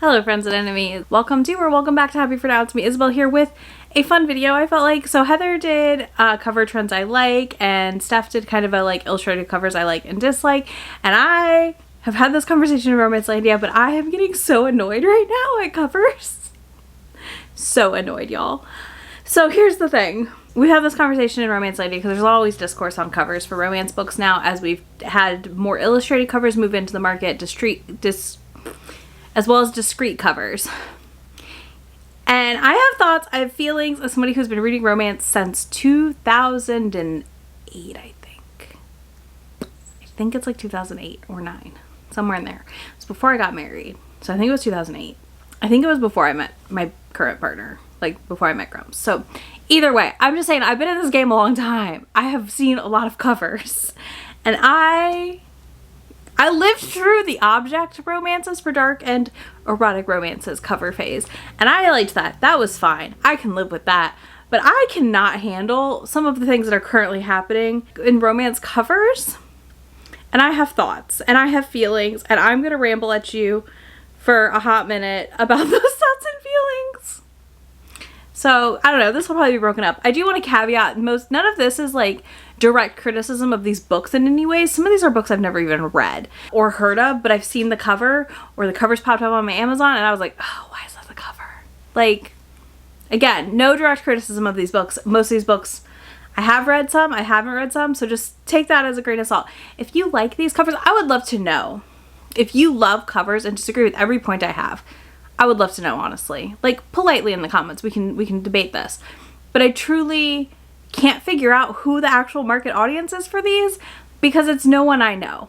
Hello friends and enemies. Welcome to or welcome back to Happy for Now. It's me, Isabel, here with a fun video. I felt like, so Heather did cover trends I like, and Steph did kind of a illustrated covers I like and dislike, and I have had this conversation in Romancelandia, but I am getting so annoyed right now at covers. So annoyed, y'all. So here's the thing. We have this conversation in Romancelandia because there's always discourse on covers for romance books now, as we've had more illustrated covers move into the market, as well as discreet covers. And I have thoughts, I have feelings as somebody who's been reading romance since 2008, I think. I think it's like 2008 or 9, somewhere in there. It was before I got married, so I think it was 2008. I think it was before I met my current partner, like before I met Grumps. So either way, I'm just saying I've been in this game a long time. I have seen a lot of covers, and I lived through the object romances for dark and erotic romances cover phase, and I liked that. That was fine. I can live with that. But I cannot handle some of the things that are currently happening in romance covers. And I have thoughts, and I have feelings, and I'm going to ramble at you for a hot minute about those thoughts and feelings. So, I don't know, this will probably be broken up. I do want to caveat, none of this is like direct criticism of these books in any way. Some of these are books I've never even read or heard of, but I've seen the cover, or the covers popped up on my Amazon, and I was like, oh, why is that the cover? Like, again, no direct criticism of these books. Most of these books, I have read some, I haven't read some, so just take that as a grain of salt. If you like these covers, I would love to know. If you love covers and disagree with every point I have, I would love to know, honestly. Like, politely in the comments, we can debate this. But I truly can't figure out who the actual market audience is for these, because it's no one I know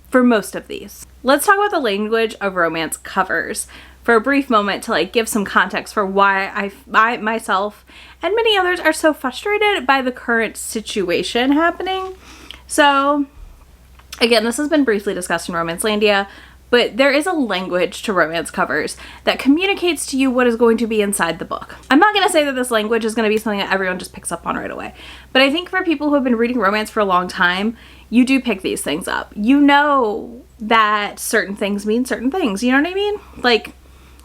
for most of these. Let's talk about the language of romance covers for a brief moment to give some context for why I myself and many others are so frustrated by the current situation happening. So again, this has been briefly discussed in Romancelandia, but there is a language to romance covers that communicates to you what is going to be inside the book. I'm not going to say that this language is going to be something that everyone just picks up on right away, but I think for people who have been reading romance for a long time, you do pick these things up. You know that certain things mean certain things, you know what I mean? Like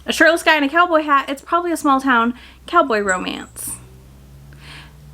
a shirtless guy in a cowboy hat, it's probably a small town cowboy romance.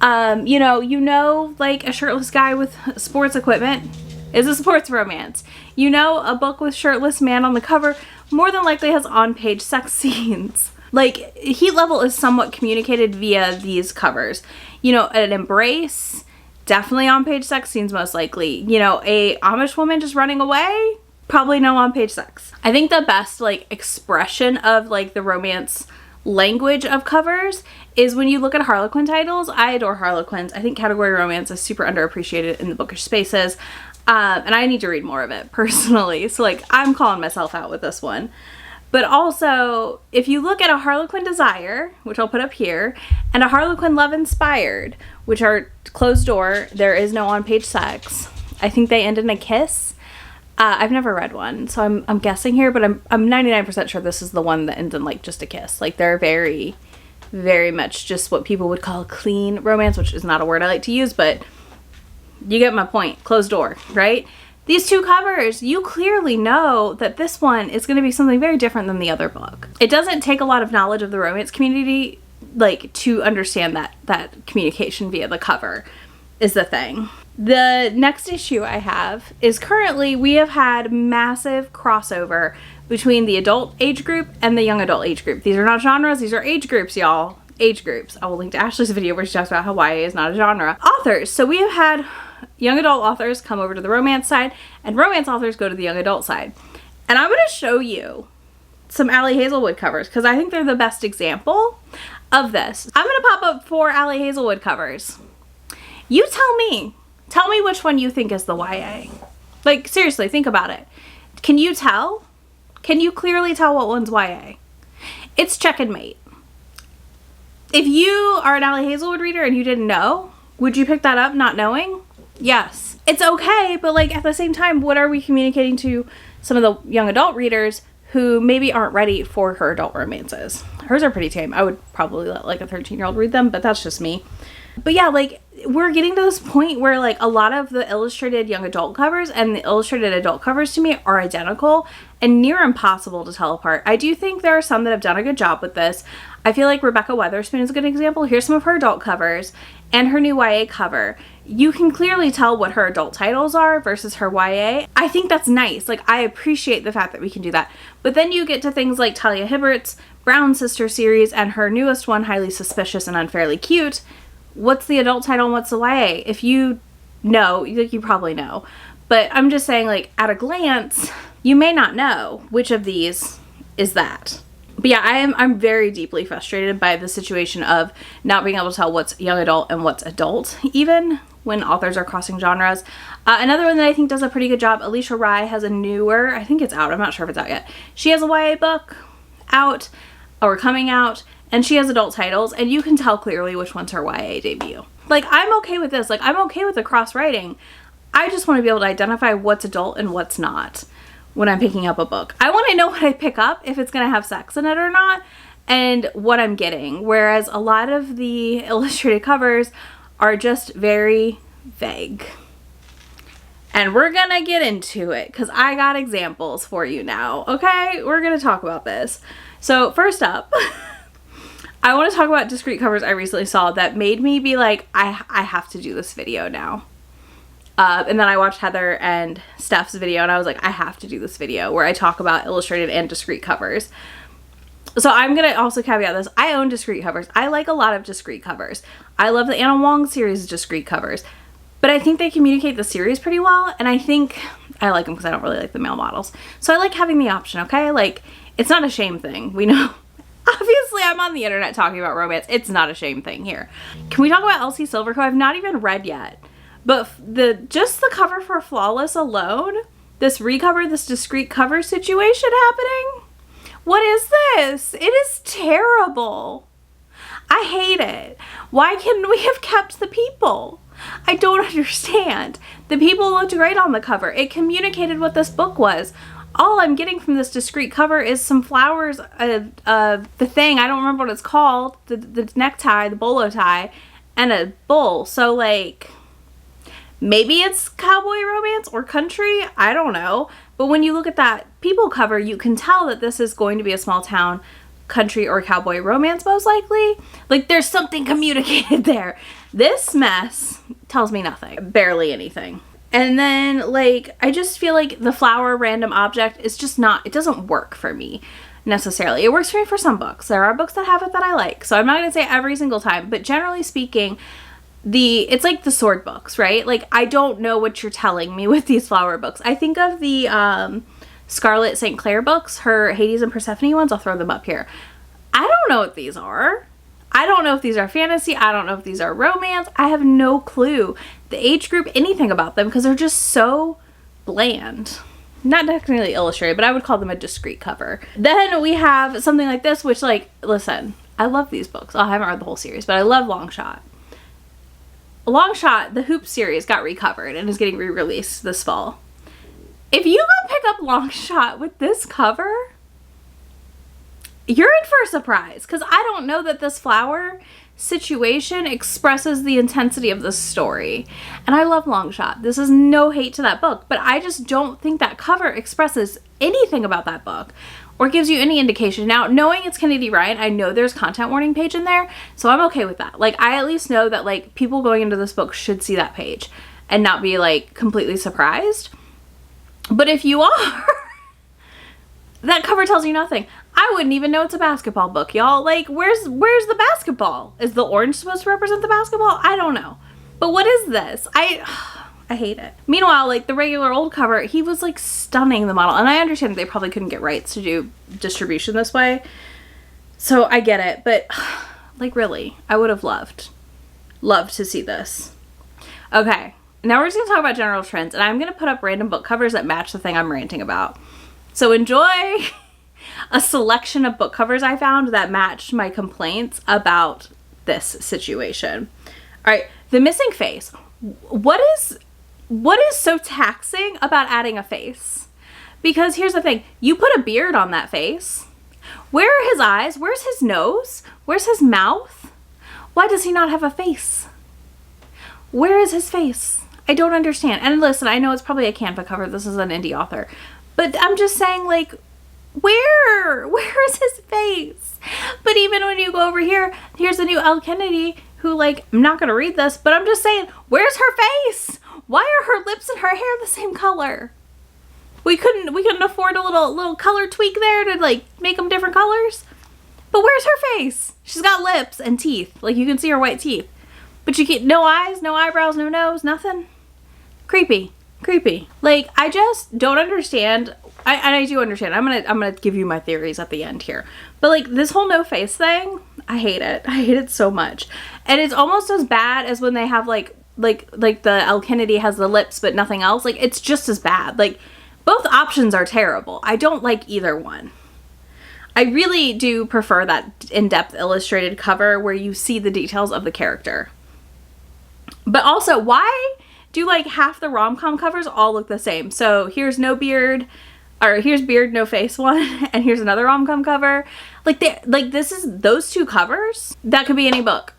You know, like a shirtless guy with sports equipment is a sports romance. You know, a book with shirtless man on the cover more than likely has on-page sex scenes. Like, heat level is somewhat communicated via these covers. You know, an embrace, definitely on-page sex scenes most likely. You know, a Amish woman just running away, probably no on-page sex. I think the best, expression of, the romance language of covers is when you look at Harlequin titles. I adore Harlequins. I think category romance is super underappreciated in the bookish spaces. And I need to read more of it personally. So I'm calling myself out with this one. But also, if you look at a Harlequin Desire, which I'll put up here, and a Harlequin Love Inspired, which are closed door, there is no on-page sex. I think they end in a kiss. I've never read one, so I'm guessing here, but I'm 99% sure this is the one that ends in just a kiss. They're very, very much just what people would call clean romance, which is not a word I like to use, but you get my point. Closed door, right? These two covers, you clearly know that this one is going to be something very different than the other book. It doesn't take a lot of knowledge of the romance community, to understand that communication via the cover is the thing. The next issue I have is currently we have had massive crossover between the adult age group and the young adult age group. These are not genres, these are age groups, y'all. Age groups. I will link to Ashley's video where she talks about how YA is not a genre. Authors. So we have had young adult authors come over to the romance side, and romance authors go to the young adult side. And I'm going to show you some Allie Hazelwood covers because I think they're the best example of this. I'm going to pop up 4 Allie Hazelwood covers. You tell me which one you think is the YA. Seriously, think about it. Can you tell? Can you clearly tell what one's YA? It's Check and Mate. If you are an Allie Hazelwood reader and you didn't know, would you pick that up not knowing? Yes. It's okay, but at the same time, what are we communicating to some of the young adult readers who maybe aren't ready for her adult romances. Hers are pretty tame. I would probably let like a 13-year-old read them, but that's just me. But yeah, like we're getting to this point where like a lot of the illustrated young adult covers and the illustrated adult covers to me are identical and near impossible to tell apart. I do think there are some that have done a good job with this. I feel like Rebecca Weatherspoon is a good example. Here's some of her adult covers and her new YA cover. You can clearly tell what her adult titles are versus her YA. I think that's nice. Like, I appreciate the fact that we can do that. But then you get to things like Talia Hibbert's Brown Sister series and her newest one, Highly Suspicious and Unfairly Cute. What's the adult title and what's the YA? If you know, you probably know. But I'm just saying, like, at a glance, you may not know which of these is that. But yeah, I'm very deeply frustrated by the situation of not being able to tell what's young adult and what's adult, even when authors are crossing genres. Another one that I think does a pretty good job, Alicia Rye has a newer, I think it's out, I'm not sure if it's out yet. She has a YA book out, or coming out, and she has adult titles, and you can tell clearly which one's her YA debut. Like, I'm okay with this. Like, I'm okay with the cross-writing. I just want to be able to identify what's adult and what's not when I'm picking up a book. I want to know what I pick up, if it's going to have sex in it or not, and what I'm getting. Whereas a lot of the illustrated covers are just very vague. And we're going to get into it, because I got examples for you now. Okay? We're going to talk about this. So, first up... I want to talk about Discreet covers I recently saw that made me be like, I have to do this video now. And then I watched Heather and Steph's video and I was like, I have to do this video where I talk about illustrated and Discreet covers. So I'm going to also caveat this. I own Discreet covers. I like a lot of Discreet covers. I love the Anna Wong series of Discreet covers. But I think they communicate the series pretty well. And I think I like them because I don't really like the male models. So I like having the option, okay? Like, it's not a shame thing. We know... Obviously, I'm on the internet talking about romance. It's not a shame thing here. Can we talk about Elsie Silver, who I've not even read yet? But just the cover for Flawless alone, this recover, this Discreet cover situation happening? What is this? It is terrible. I hate it. Why couldn't we have kept the people? I don't understand. The people looked great on the cover. It communicated what this book was. All I'm getting from this Discreet cover is some flowers, the thing, I don't remember what it's called, the necktie, the bolo tie, and a bowl. So, like, maybe it's cowboy romance or country, I don't know. But when you look at that people cover, you can tell that this is going to be a small town country or cowboy romance, most likely. Like, there's something communicated there. This mess tells me nothing, barely anything. And then, like, I just feel like the flower random object is just not, it doesn't work for me necessarily. It works for me for some books. There are books that have it that I like. So I'm not going to say every single time, but generally speaking, it's like the sword books, right? Like, I don't know what you're telling me with these flower books. I think of the Scarlett St. Clair books, her Hades and Persephone ones. I'll throw them up here. I don't know what these are. I don't know if these are fantasy. I don't know if these are romance. I have no clue the age group, anything about them, because they're just so bland. Not technically illustrated, but I would call them a Discreet cover. Then we have something like this, which, like, listen, I love these books. I haven't read the whole series, but I love Long Shot. Long Shot, the Hoop series, got recovered and is getting re-released this fall. If you go pick up Long Shot with this cover, you're in for a surprise, because I don't know that this flower situation expresses the intensity of the story. And I love Long Shot. This is no hate to that book, but I just don't think that cover expresses anything about that book or gives you any indication. Now, knowing it's Kennedy Ryan, I know there's content warning page in there, so I'm okay with that. Like, I at least know that, like, people going into this book should see that page and not be, like, completely surprised. But if you are, that cover tells you nothing. I wouldn't even know it's a basketball book, y'all. Like, where's the basketball? Is the orange supposed to represent the basketball? I don't know. But what is this? I hate it. Meanwhile, like, the regular old cover, he was, like, stunning, the model. And I understand that they probably couldn't get rights to do distribution this way. So I get it. But, like, really, I would have loved to see this. Okay. Now we're just going to talk about general trends. And I'm going to put up random book covers that match the thing I'm ranting about. So enjoy a selection of book covers I found that matched my complaints about this situation. All right, the missing face. What is so taxing about adding a face? Because here's the thing, you put a beard on that face. Where are his eyes? Where's his nose? Where's his mouth? Why does he not have a face? Where is his face? I don't understand. And listen, I know it's probably a Canva cover. This is an indie author. But I'm just saying, like, where is his face? But even when you go over here, here's the new Elle Kennedy who, like, I'm not going to read this, but I'm just saying, where's her face? Why are her lips and her hair the same color? We couldn't afford a little color tweak there to, like, make them different colors. But where's her face? She's got lips and teeth. Like, you can see her white teeth. But you get no eyes, no eyebrows, no nose, nothing. Creepy. Like, I just don't understand. I do understand. I'm gonna give you my theories at the end here. But, like, this whole no face thing, I hate it. I hate it so much. And it's almost as bad as when they have like the Elle Kennedy has the lips but nothing else. Like, it's just as bad. Like, both options are terrible. I don't like either one. I really do prefer that in-depth illustrated cover where you see the details of the character. But also, why do, like, half the rom-com covers all look the same? So here's no beard, or here's beard, no face one, and here's another rom-com cover. Like, this is those two covers. That could be any book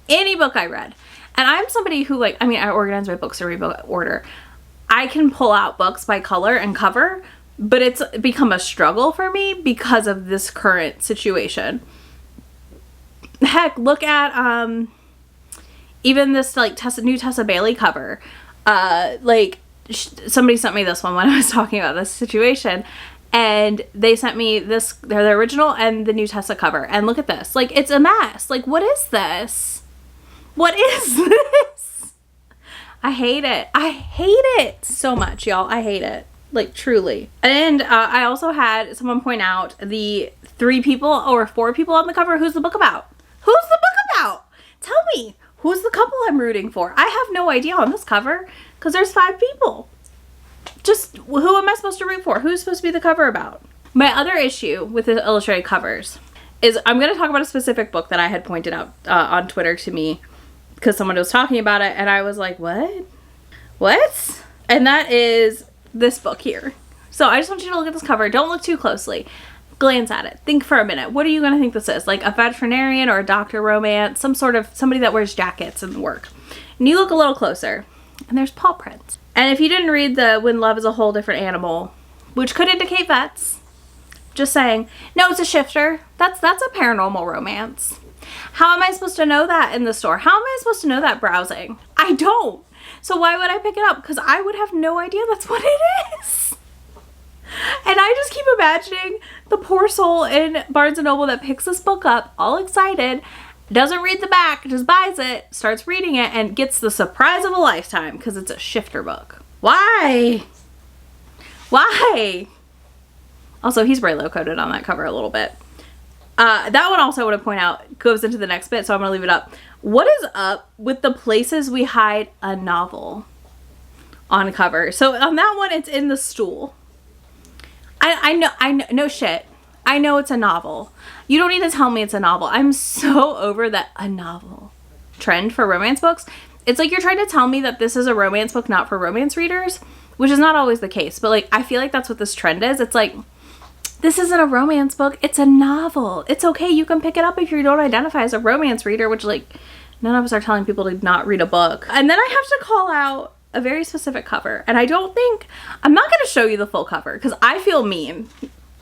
I read. And I'm somebody who, like, I mean, I organize my books in order. I can pull out books by color and cover, but it's become a struggle for me because of this current situation. Heck, look at even this, like, new Tessa Bailey cover. Like, somebody sent me this one when I was talking about this situation, and they sent me this, they're the original and the new Tessa cover, and look at this. Like, it's a mess. Like, what is this? What is this? I hate it. I hate it so much, y'all. I hate it. Like, truly. And I also had someone point out the 3 people or 4 people on the cover. Who's the book about? Who's the book about? Tell me. Who's the couple I'm rooting for? I have no idea on this cover because there's 5 people. Just who am I supposed to root for? Who's supposed to be the cover about? My other issue with the illustrated covers is I'm going to talk about a specific book that I had pointed out on Twitter to me because someone was talking about it and I was like, what? What? And that is this book here. So I just want you to look at this cover. Don't look too closely. Glance at it. Think for a minute. What are you going to think this is? Like a veterinarian or a doctor romance? Somebody that wears jackets and work. And you look a little closer and there's paw prints. And if you didn't read the When Love is a Whole Different Animal, which could indicate vets, just saying, no, it's a shifter. That's a paranormal romance. How am I supposed to know that in the store? How am I supposed to know that browsing? I don't. So why would I pick it up? Because I would have no idea that's what it is. And I just keep imagining the poor soul in Barnes & Noble that picks this book up, all excited, doesn't read the back, just buys it, starts reading it, and gets the surprise of a lifetime because it's a shifter book. Why? Why? Also, he's Braille coded on that cover a little bit. That one also I want to point out goes into the next bit, so I'm going to leave it up. What is up with the places we hide a novel on cover? So on that one, it's in the stool. I know, no shit. I know it's a novel. You don't need to tell me it's a novel. I'm so over that a novel trend for romance books. It's like you're trying to tell me that this is a romance book not for romance readers, which is not always the case. But, like, I feel like that's what this trend is. It's like, this isn't a romance book. It's a novel. It's okay. You can pick it up if you don't identify as a romance reader, which, like, none of us are telling people to not read a book. And then I have to call out a very specific cover. And I'm not going to show you the full cover because I feel mean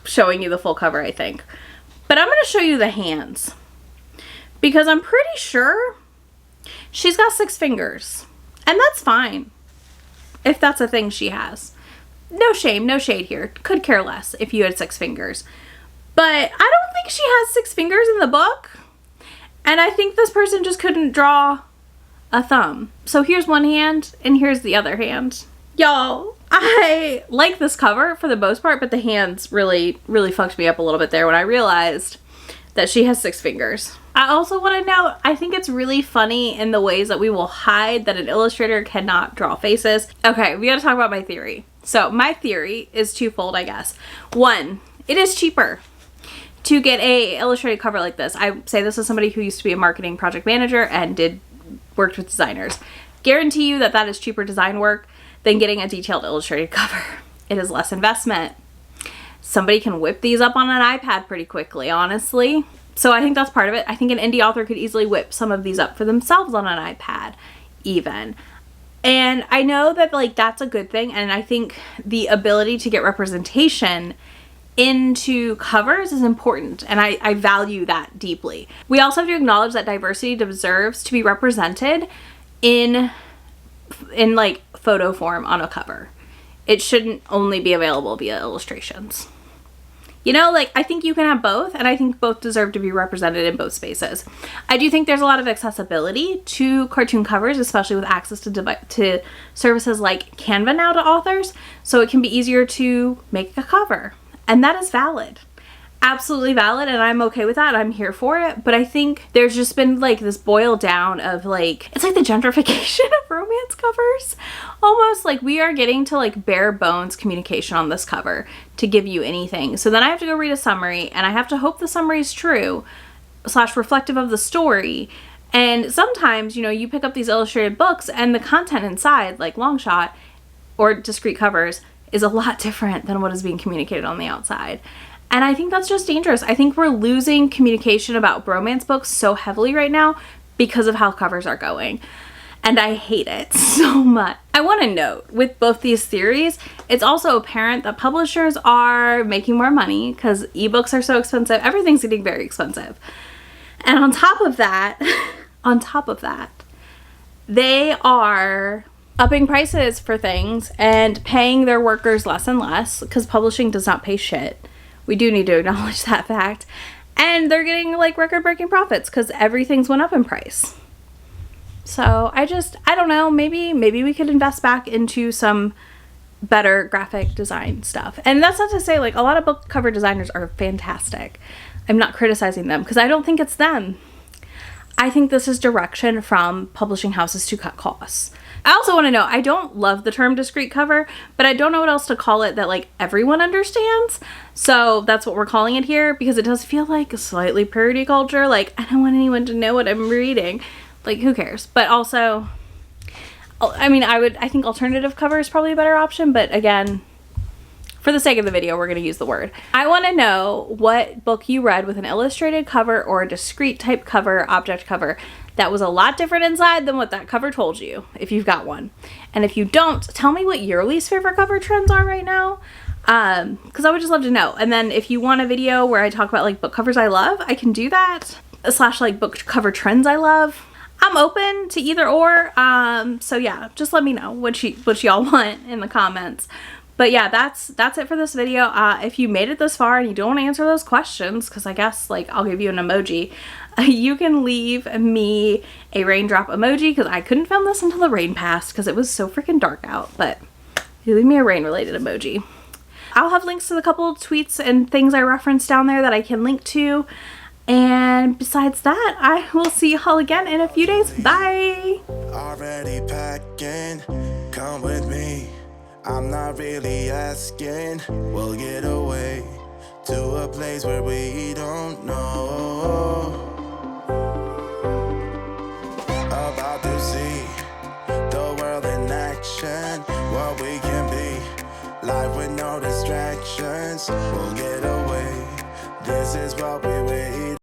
showing you the full cover, I think. But I'm going to show you the hands because I'm pretty sure she's got 6 fingers. And that's fine if that's a thing she has. No shame, no shade here. Could care less if you had 6 fingers. But I don't think she has 6 fingers in the book. And I think this person just couldn't draw a thumb. So here's one hand and here's the other hand. Y'all, I like this cover for the most part, but the hands really, really fucked me up a little bit there when I realized that she has 6 fingers. I also want to note, I think it's really funny in the ways that we will hide that an illustrator cannot draw faces. Okay, we gotta talk about my theory. So my theory is twofold, I guess. 1, it is cheaper to get a illustrated cover like this. I say this as somebody who used to be a marketing project manager and worked with designers. Guarantee you that is cheaper design work than getting a detailed illustrated cover. It is less investment. somebody can whip these up on an iPad pretty quickly, honestly. So I think that's part of it. I think an indie author could easily whip some of these up for themselves on an iPad even. And I know that like that's a good thing, and I think the ability to get representation into covers is important, and I value that deeply. We also have to acknowledge that diversity deserves to be represented in like photo form on a cover. It shouldn't only be available via illustrations. You know, like, I think you can have both, and I think both deserve to be represented in both spaces. I do think there's a lot of accessibility to cartoon covers, especially with access to services like Canva now to authors, so it can be easier to make a cover. And that is valid. Absolutely valid, and I'm okay with that. I'm here for it. But I think there's just been like this boil down of like, it's like the gentrification of romance covers. Almost like we are getting to like bare bones communication on this cover to give you anything. So then I have to go read a summary, and I have to hope the summary is true / reflective of the story. And sometimes, you know, you pick up these illustrated books and the content inside, like Longshot or Discreet covers, is a lot different than what is being communicated on the outside. And I think that's just dangerous. I think we're losing communication about romance books so heavily right now because of how covers are going. And I hate it so much. I want to note, with both these theories, it's also apparent that publishers are making more money because ebooks are so expensive. Everything's getting very expensive. And on top of that, they are upping prices for things and paying their workers less and less because publishing does not pay shit. We do need to acknowledge that fact. And they're getting like record-breaking profits because everything's went up in price. So I don't know, maybe we could invest back into some better graphic design stuff. And that's not to say, like, a lot of book cover designers are fantastic. I'm not criticizing them because I don't think it's them. I think this is direction from publishing houses to cut costs. I also want to know, I don't love the term discreet cover, but I don't know what else to call it that like everyone understands. So that's what we're calling it here, because it does feel like a slightly purity culture. Like, I don't want anyone to know what I'm reading. Like, who cares? But also, I mean, I think alternative cover is probably a better option, but again, for the sake of the video, we're going to use the word. I want to know what book you read with an illustrated cover or a discreet type cover, object cover, that was a lot different inside than what that cover told you, if you've got one. And if you don't, tell me what your least favorite cover trends are right now, because I would just love to know. And then if you want a video where I talk about like book covers I love, I can do that, / like book cover trends I love. I'm open to either or, so yeah, just let me know what y'all want in the comments. But yeah, that's it for this video. If you made it this far and you don't want to answer those questions, because I guess like I'll give you an emoji, you can leave me a raindrop emoji, because I couldn't film this until the rain passed because it was so freaking dark out. But you leave me a rain related emoji. I'll have links to the couple of tweets and things I referenced down there that I can link to. And besides that, I will see y'all again in a few days. Bye! Already packing, come with me. I'm not really asking. We'll get away to a place where we don't know. About to see the world in action, what we can be. Life with no distractions. We'll get away. This is what we wait.